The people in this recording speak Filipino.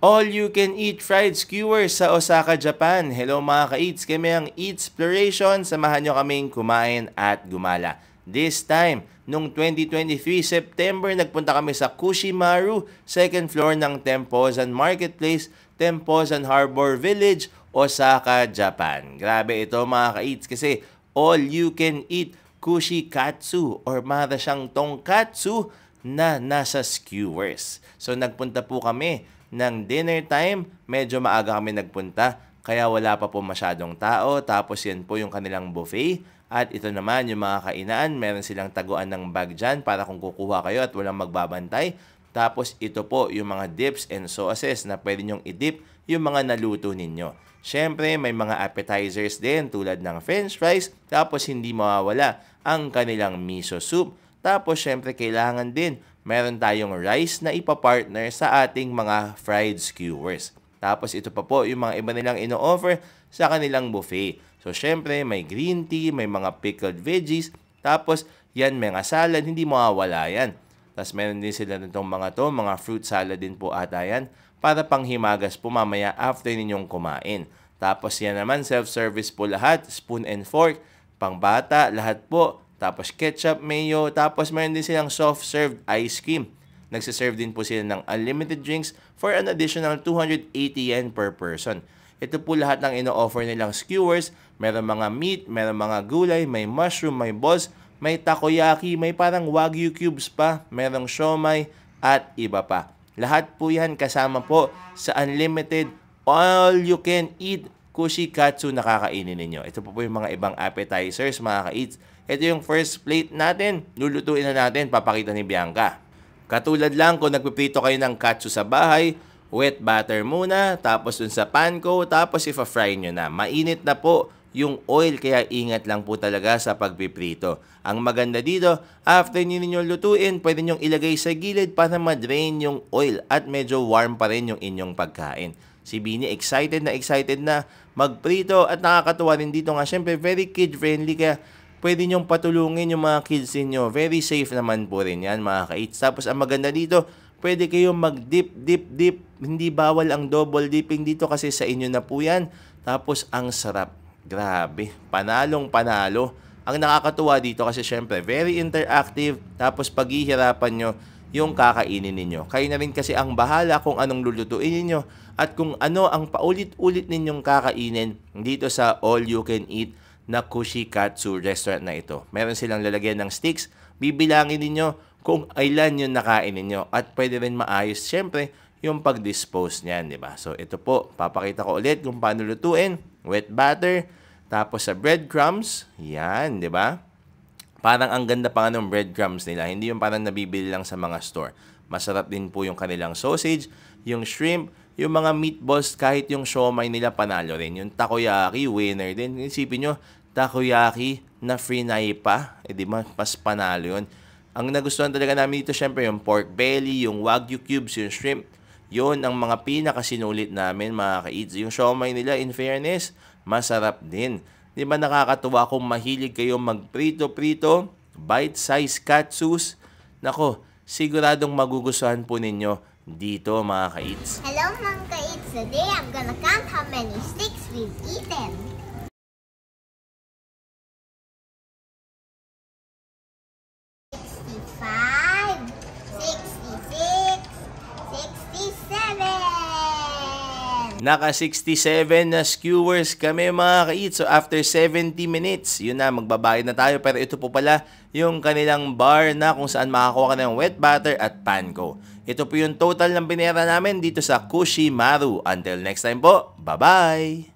All-you-can-eat fried skewers sa Osaka, Japan. Hello mga ka-eats, kami ang Eatsploration. Samahan nyo kaming kumain at gumala. This time, nung 2023 September, nagpunta kami sa Kushimaru, second floor ng Tempozan Marketplace, Tempozan Harbor Village, Osaka, Japan. Grabe ito mga ka-eats kasi all-you-can-eat kushikatsu or mara siyang tonkatsu na nasa skewers. So nagpunta po kami ng dinner time, medyo maaga kami nagpunta, kaya wala pa po masyadong tao. Tapos yan po yung kanilang buffet. At ito naman yung mga kainaan, meron silang taguan ng bag dyan para kung kukuha kayo at walang magbabantay. Tapos ito po yung mga dips and sauces na pwede nyong i-dip yung mga naluto ninyo. Siyempre, may mga appetizers din tulad ng french fries. Tapos hindi mawawala ang kanilang miso soup. Tapos siyempre kailangan din meron tayong rice na ipapartner sa ating mga fried skewers. Tapos ito pa po yung mga iba nilang ino-offer sa kanilang buffet. So syempre may green tea, may mga pickled veggies. Tapos yan mga salad, hindi mawawala yan. Tapos meron din sila nitong mga fruit salad din po ata yan. Para panghimagas po mamaya after ninyong kumain. Tapos yan naman self-service po lahat, spoon and fork, pangbata, lahat po. Tapos ketchup, mayo, tapos meron din silang soft-served ice cream. Nagsiserve din po sila ng unlimited drinks for an additional 280 yen per person. Ito po lahat ng ino-offer nilang skewers. Meron mga meat, meron mga gulay, may mushroom, may balls, may takoyaki, may parang wagyu cubes pa, merong siomai, at iba pa. Lahat po yan kasama po sa unlimited all-you-can-eat kushikatsu na kakainin ninyo. Ito po yung mga ibang appetizers, mga ka-eats. Ito yung first plate natin. Lulutuin na natin, papakita ni Bianca. Katulad lang kung nagpiprito kayo ng katsu sa bahay, wet butter muna, tapos dun sa panko, tapos ipa-fry nyo na. Mainit na po yung oil, kaya ingat lang po talaga sa pagpiprito. Ang maganda dito, after ninyo lutuin, pwede nyong ilagay sa gilid para ma-drain yung oil at medyo warm pa rin yung inyong pagkain. Si Bini excited na magprito at nakakatuwa rin dito nga. Siyempre, very kid-friendly kaya pwede nyong patulungin yung mga kids niyo. Very safe naman po rin yan mga ka-eats. Tapos ang maganda dito, pwede kayong mag-dip. Hindi bawal ang double dipping dito kasi sa inyo na po yan. Tapos ang sarap. Grabe. Panalong panalo. Ang nakakatuwa dito kasi syempre, very interactive. Tapos paghihirapan nyo yung kakainin ninyo. Kayo na rin kasi ang bahala kung anong lulutuin ninyo at kung ano ang paulit-ulit ninyong kakainin dito sa all-you-can-eat na kushikatsu restaurant na ito. Meron silang lalagyan ng sticks. Bibilangin ninyo kung ilan yung nakain ninyo at pwede rin maayos syempre yung pag-dispose niyan, di ba? So ito po, papakita ko ulit kung paano lutuin. Wet butter, tapos sa breadcrumbs, yan, di ba? Parang ang ganda pa nga ng breadcrumbs nila. Hindi yung parang nabibili lang sa mga store. Masarap din po yung kanilang sausage, yung shrimp, yung mga meatballs, kahit yung siomai nila panalo rin. Yung takoyaki, winner din. Isipin nyo, takoyaki na frinay pa. Di ba? Mas panalo yun. Ang nagustuhan talaga namin dito, syempre, yung pork belly, yung wagyu cubes, yung shrimp. Yun ang mga pinakasinulit namin, mga ka-eats. Yung siomai nila, in fairness, masarap din. Di ba nakakatuwa kung mahilig kayo magprito-prito, bite-size katsus? Nako, siguradong magugustuhan po ninyo dito mga ka-eats. Hello mga ka-eats! Today I'm gonna count how many sticks we've eaten. Naka 67 na skewers kami mga ka-eats. So after 70 minutes, yun na, magbabayad na tayo. Pero ito po pala yung kanilang bar na kung saan makakuha ka ng wet butter at panko. Ito po yung total ng binera namin dito sa Kushimaru. Until next time po, bye-bye!